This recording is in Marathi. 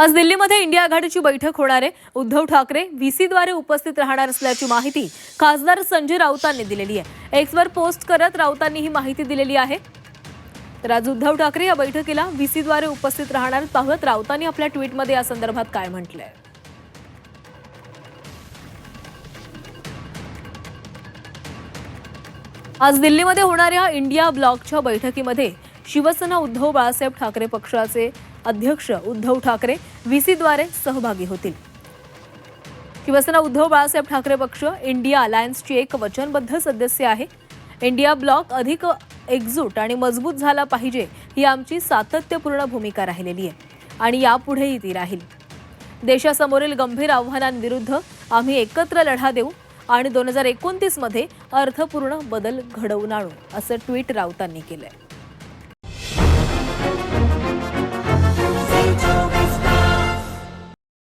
आज दिल्लीमध्ये इंडिया आघाडीची बैठक होणार आहे। उद्धव ठाकरे व्हीसीद्वारे उपस्थित राहणार असल्याची माहिती खासदार संजय राऊतांनी दिलेली आहे। एक्सवर पोस्ट करत राऊतांनी ही माहिती दिलेली आहे। तर आज उद्धव ठाकरे या बैठकीला व्हीसीद्वारे उपस्थित राहणार। पाहूयात राऊतांनी आपल्या ट्विटमध्ये या संदर्भात काय म्हटलंय। आज दिल्लीमध्ये होणाऱ्या इंडिया ब्लॉकच्या बैठकीमध्ये शिवसेना उद्धव बाळासाहेब ठाकरे पक्षाचे अध्यक्ष उद्धव ठाकरे व्हीसीद्वारे सहभागी होतील। शिवसेना उद्धव बाळासाहेब ठाकरे पक्ष इंडिया अलायन्सची एक वचनबद्ध सदस्य आहे। इंडिया ब्लॉक अधिक एकजूट आणि मजबूत झाला पाहिजे ही आमची सातत्यपूर्ण भूमिका राहिलेली आहे आणि यापुढेही ती राहील। देशासमोरील गंभीर आव्हानांविरुद्ध आम्ही एकत्र लढा देऊ आणि 2029 मध्ये अर्थपूर्ण बदल घडवून आणू, असं ट्विट राऊतांनी केलंय।